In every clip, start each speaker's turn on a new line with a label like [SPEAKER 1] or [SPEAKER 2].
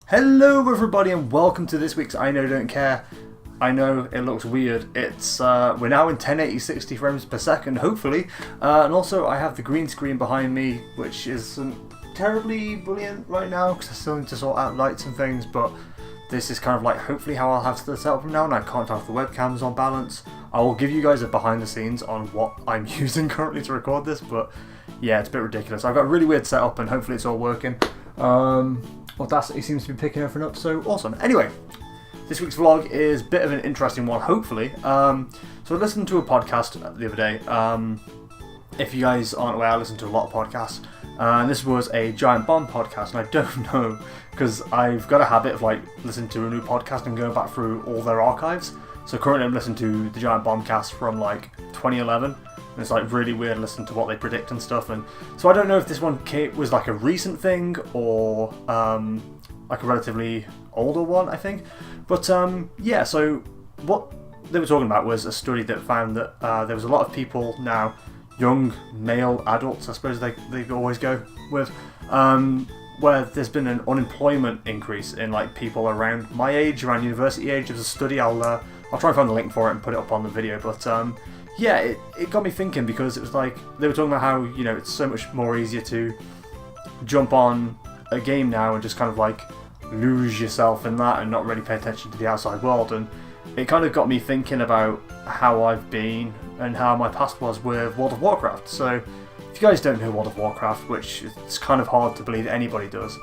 [SPEAKER 1] Hello everybody and welcome to this week's I Know Don't Care. I know it looks weird. It's we're now in 1080 60 frames per second, hopefully. And also I have the green screen behind me, which isn't terribly brilliant right now because I still need to sort out lights and things, but this is kind of like hopefully how I'll have to set up from now, and I can't tell if the webcam's on balance. I will give you guys a behind the scenes on what I'm using currently to record this, but yeah, it's a bit ridiculous. I've got a really weird setup and hopefully it's all working. Audacity seems to be picking everything up, so awesome. Anyway, this week's vlog is a bit of an interesting one, hopefully. So I listened to a podcast the other day. If you guys aren't aware, I listen to a lot of podcasts. And this was a Giant Bomb podcast, and I don't know, because I've got a habit of like listening to a new podcast and going back through all their archives. So currently I'm listening to the Giant Bomb cast from like 2011. And it's like really weird listening to what they predict and stuff, and so I don't know if this one was like a recent thing or like a relatively older one, I think. But yeah, so what they were talking about was a study that found that there was a lot of people now, young male adults, I suppose they always go with, where there's been an unemployment increase in like people around my age, around university age. There's a study. I'll try and find the link for it and put it up on the video, but yeah, it got me thinking, because it was like they were talking about how, you know, it's so much more easier to jump on a game now and just kind of like lose yourself in that and not really pay attention to the outside world. And it kind of got me thinking about how I've been and how my past was with World of Warcraft. So if you guys don't know World of Warcraft, which it's kind of hard to believe anybody does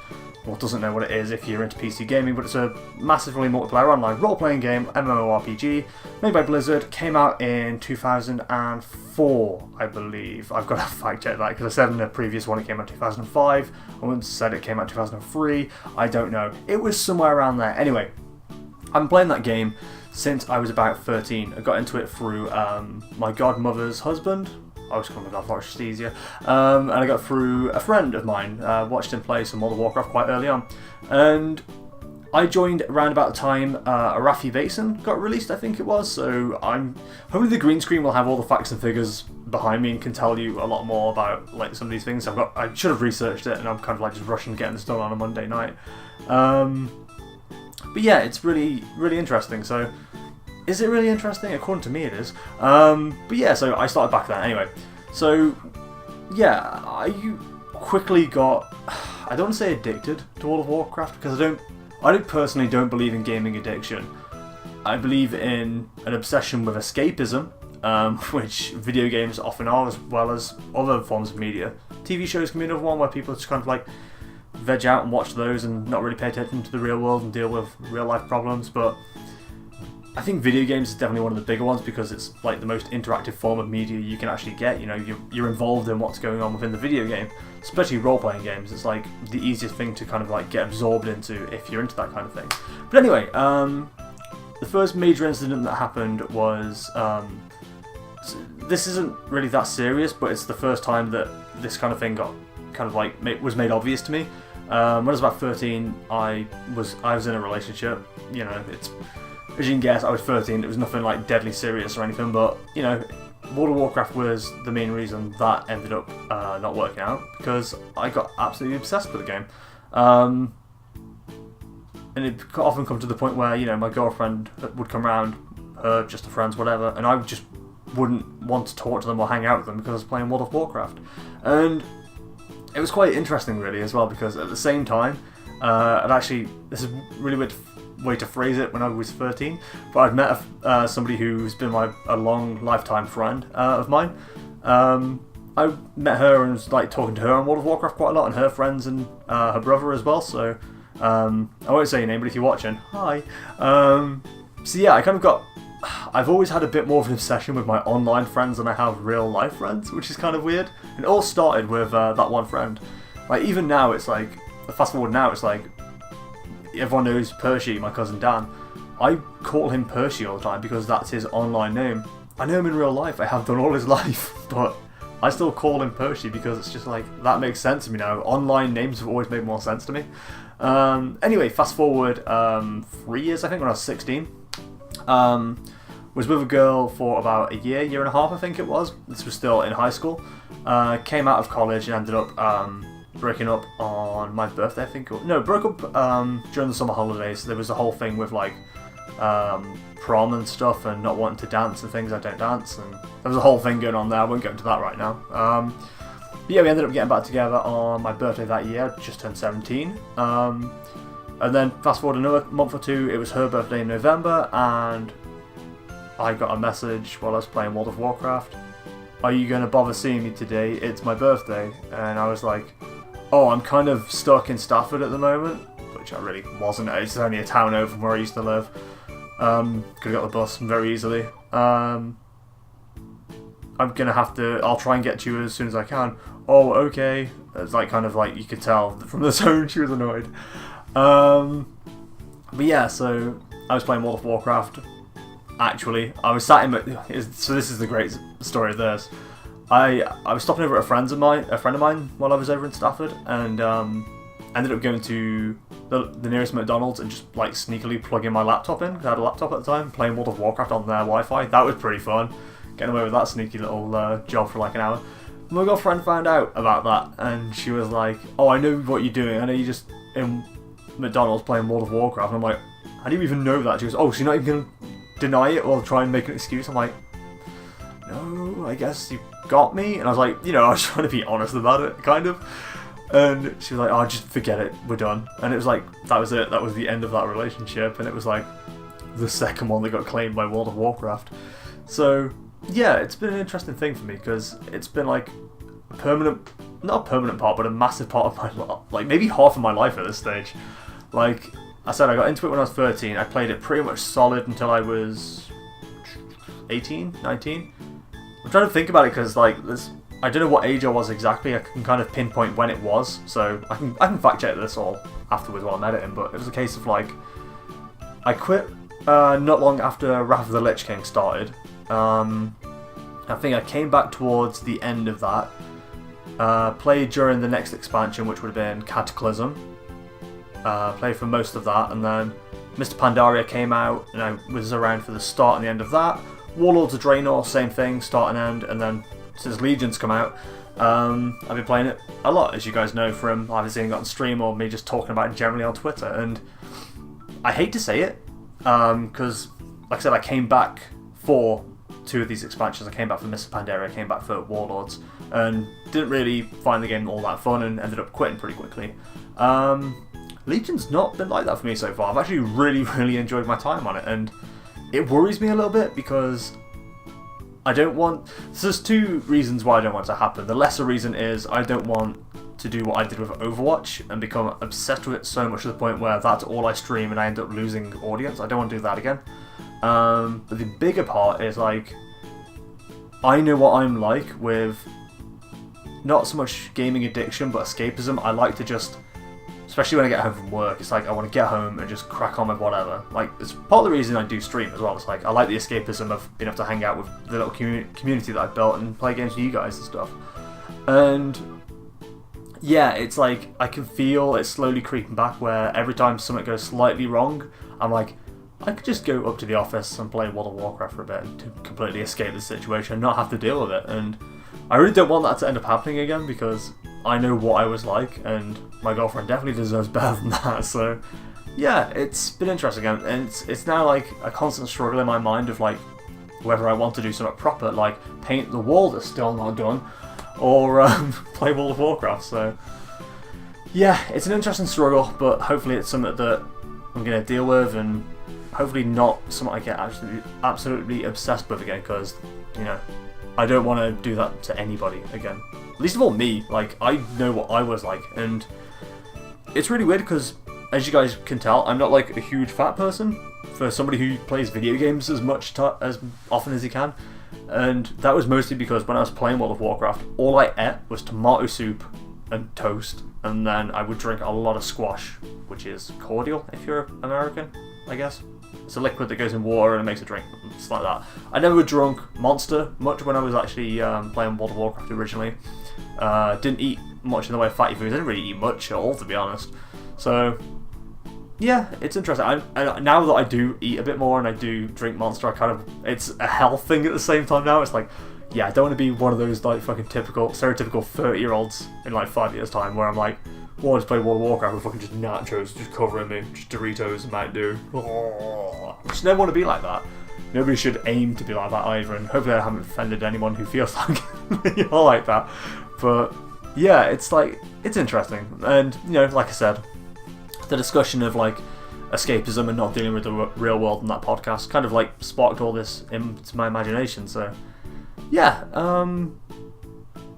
[SPEAKER 1] or doesn't know what it is if you're into PC gaming, but it's a massively multiplayer online role-playing game, MMORPG, made by Blizzard, came out in 2004, I believe. I've got to fact check that, because I said in the previous one it came out in 2005, I once said it came out in 2003, I don't know. It was somewhere around there. Anyway, I've been playing that game since I was about 13. I got into it through my godmother's husband. I was calling my godfather, it's just easier. And I got through a friend of mine, watched him play some World of Warcraft quite early on. And I joined around about the time Arathi Basin got released, I think it was. So hopefully the green screen will have all the facts and figures behind me and can tell you a lot more about like some of these things. I should have researched it, and I'm kind of like just rushing getting this done on a Monday night. But yeah, it's really, really interesting. So is it really interesting? According to me it is. But yeah, so I started back then anyway. So yeah, I quickly got, I don't want to say addicted to World of Warcraft, because I personally don't believe in gaming addiction. I believe in an obsession with escapism, which video games often are, as well as other forms of media. TV shows can be another one where people just kind of like veg out and watch those and not really pay attention to the real world and deal with real life problems. But I think video games is definitely one of the bigger ones, because it's like the most interactive form of media you can actually get. You know, you're involved in what's going on within the video game, especially role-playing games. It's like the easiest thing to kind of like get absorbed into if you're into that kind of thing. But anyway, the first major incident that happened was, this isn't really that serious, but it's the first time that this kind of thing got kind of like was made obvious to me. When I was about 13, I was in a relationship. You know, as you can guess, I was 13, it was nothing like deadly serious or anything, but, you know, World of Warcraft was the main reason that ended up not working out, because I got absolutely obsessed with the game. And it often come to the point where, you know, my girlfriend would come around, her, just her friends, whatever, and I just wouldn't want to talk to them or hang out with them because I was playing World of Warcraft. And it was quite interesting, really, as well, because at the same time, this is really weird way to phrase it when I was 13, but I'd met somebody who's been a long lifetime friend of mine. I met her and was like talking to her on World of Warcraft quite a lot, and her friends and her brother as well, so I won't say your name, but if you're watching, hi. So yeah, I've always had a bit more of an obsession with my online friends than I have real life friends, which is kind of weird. And it all started with that one friend. Like even now, it's like, fast forward now, it's like, everyone knows Percy, my cousin Dan. I call him Percy all the time because that's his online name. I know him in real life, I have done all his life, but I still call him Percy because it's just like, that makes sense to me now. Online names have always made more sense to me. Anyway, fast forward 3 years, I think, when I was 16. Was with a girl for about a year and a half, I think it was. This was still in high school. Came out of college and ended up breaking up on my birthday, I think. No, broke up during the summer holidays. There was a whole thing with like prom and stuff and not wanting to dance and things. I don't dance, and there was a whole thing going on there. I won't go into that right now. But yeah, we ended up getting back together on my birthday that year. Just turned 17. And then fast forward another month or two, it was her birthday in November, and I got a message while I was playing World of Warcraft. Are you going to bother seeing me today? It's my birthday. And I was like, oh, I'm kind of stuck in Stafford at the moment, which I really wasn't. It's only a town over from where I used to live. Could have got the bus very easily. I'm going to have to, I'll try and get to you as soon as I can. Oh, okay. It's like kind of like you could tell from the tone she was annoyed. But yeah, so I was playing World of Warcraft. Actually, I was sat in so this is the great story of this. I was stopping over at a friend of mine while I was over in Stafford, and ended up going to the nearest McDonald's and just like sneakily plugging my laptop in, because I had a laptop at the time, playing World of Warcraft on their Wi-Fi. That was pretty fun, getting away with that sneaky little job for like an hour. My girlfriend found out about that, and she was like, oh, I know what you're doing, I know you're just in McDonald's playing World of Warcraft. And I'm like, how do you even know that? She goes, oh, so you're not even going to deny it or try and make an excuse? I'm like, no, I guess you got me. And I was like, I was trying to be honest about it, kind of. And she was like, oh, just forget it, we're done. And it was like, that was it, that was the end of that relationship. And it was like the second one that got claimed by World of Warcraft. So yeah, it's been an interesting thing for me, because it's been like not a permanent part, but a massive part of my life, like maybe half of my life at this stage. Like I said, I got into it when I was 13. I played it pretty much solid until I was 18, 19. I'm trying to think about it, because like I don't know what age I was exactly. I can kind of pinpoint when it was, so I can fact check this all afterwards while I'm editing. But it was a case of like, I quit not long after Wrath of the Lich King started. I think I came back towards the end of that. Played during the next expansion, which would have been Cataclysm. Played for most of that, and then Mr. Pandaria came out, and I was around for the start and the end of that. Warlords of Draenor, same thing, start and end, and then since Legion's come out, I've been playing it a lot, as you guys know from either seeing it on stream or me just talking about it generally on Twitter. And I hate to say it, because like I said, I came back for two of these expansions. I came back for Mr. Pandaria, I came back for Warlords, and didn't really find the game all that fun and ended up quitting pretty quickly. Legion's not been like that for me so far. I've actually really enjoyed my time on it, and it worries me a little bit because I don't want... So there's two reasons why I don't want it to happen. The lesser reason is I don't want to do what I did with Overwatch and become obsessed with it so much to the point where that's all I stream and I end up losing audience. I don't want to do that again. But the bigger part is like, I know what I'm like with not so much gaming addiction but escapism. I like to just, especially when I get home from work, it's like I want to get home and just crack on with whatever. Like, it's part of the reason I do stream as well. It's like I like the escapism of being able to hang out with the little community that I've built and play games with you guys and stuff. And yeah, it's like I can feel it slowly creeping back, where every time something goes slightly wrong, I'm like, I could just go up to the office and play World of Warcraft for a bit and to completely escape the situation and not have to deal with it. And I really don't want that to end up happening again, because I know what I was like, and my girlfriend definitely deserves better than that. So yeah, it's been interesting, and it's now like a constant struggle in my mind of like whether I want to do something proper, like paint the wall that's still not done, or play World of Warcraft. So yeah, it's an interesting struggle, but hopefully it's something that I'm going to deal with, and hopefully not something I get absolutely obsessed with again, because, you know, I don't want to do that to anybody again. Least of all me. Like, I know what I was like, and it's really weird because, as you guys can tell, I'm not like a huge fat person for somebody who plays video games as often as he can. And that was mostly because when I was playing World of Warcraft, all I ate was tomato soup and toast, and then I would drink a lot of squash, which is cordial if you're American, I guess. It's a liquid that goes in water and it makes a drink. It's like that. I never drunk Monster much when I was actually playing World of Warcraft originally. Didn't eat much in the way of fatty foods. I didn't really eat much at all, to be honest. So yeah, it's interesting. Now that I do eat a bit more and I do drink Monster, it's a health thing at the same time now. It's like, yeah, I don't want to be one of those like fucking stereotypical 30-year-olds in like 5 years time where I'm like, well, I just play World of Warcraft with fucking just nachos just covering me, just Doritos and Mountain Dew. Oh, I just never want to be like that. Nobody should aim to be like that either, and hopefully I haven't offended anyone who feels like you're like that. But yeah, it's like, it's interesting, and you know, like I said, the discussion of like escapism and not dealing with the real world in that podcast kind of like sparked all this into my imagination. So yeah,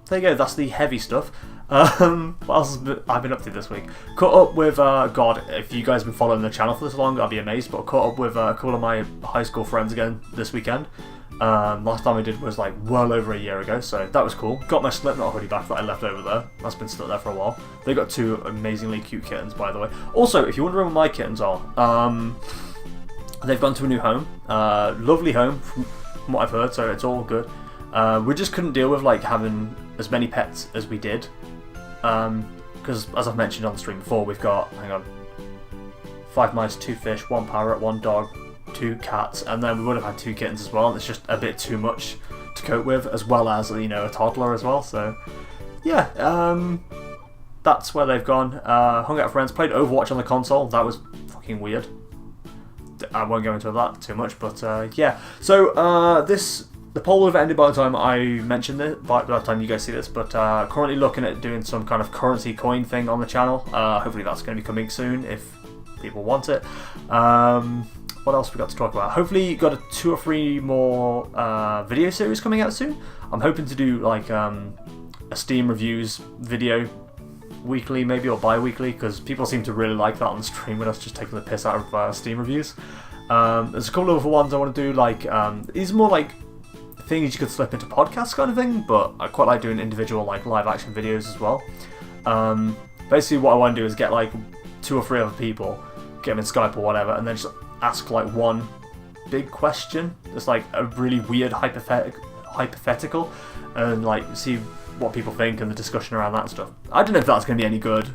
[SPEAKER 1] there you go, that's the heavy stuff. What else I've been up to this week? Caught up with, God, if you guys have been following the channel for this long, I'll be amazed, but caught up with a couple of my high school friends again this weekend. Last time I did was like well over a year ago, so that was cool. Got my Slipknot hoodie back that I left over there. That's been stuck there for a while. They got 2 amazingly cute kittens, by the way. Also, if you're wondering where my kittens are, they've gone to a new home. Lovely home, from what I've heard, so it's all good. We just couldn't deal with like having as many pets as we did. Because as I've mentioned on the stream before, we've got, 5 mice, 2 fish, 1 parrot, 1 dog, 2 cats, and then we would have had 2 kittens as well, and it's just a bit too much to cope with, as well as, you know, a toddler as well. So yeah, that's where they've gone. Hung out with friends, played Overwatch on the console. That was fucking weird. I won't go into that too much, but yeah. So the poll would have ended by the time I mentioned it, by the time you guys see this, but currently looking at doing some kind of currency coin thing on the channel. Hopefully that's going to be coming soon if people want it. What else we got to talk about? Hopefully got 2 or 3 more video series coming out soon. I'm hoping to do like a Steam reviews video weekly maybe, or bi-weekly, because people seem to really like that on the stream when I was just taking the piss out of Steam reviews. There's a couple of other ones I want to do, like these are more like things you could slip into podcasts kind of thing, but I quite like doing individual like live action videos as well. Basically what I want to do is get like 2 or 3 other people, get them in Skype or whatever, and then just ask like one big question, just like a really weird hypothetical, and like see what people think and the discussion around that and stuff. I don't know if that's going to be any good.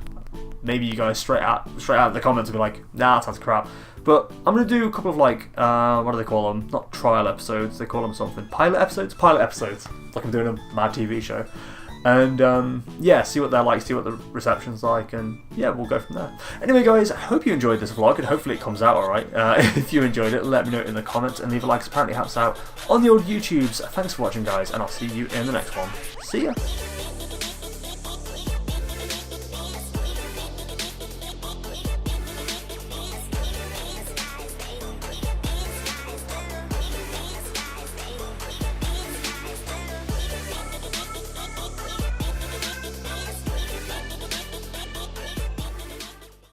[SPEAKER 1] Maybe you guys straight out in the comments will be like, nah, that sounds crap. But I'm going to do a couple of like, what do they call them? Not trial episodes, they call them something. Pilot episodes? Pilot episodes. Like I'm doing a mad TV show. And yeah, see what they're like, see what the reception's like, and yeah, we'll go from there. Anyway guys, I hope you enjoyed this vlog, and hopefully it comes out alright. If you enjoyed it, let me know in the comments, and leave a like, apparently helps out on the old YouTubes. Thanks for watching guys, and I'll see you in the next one. See ya!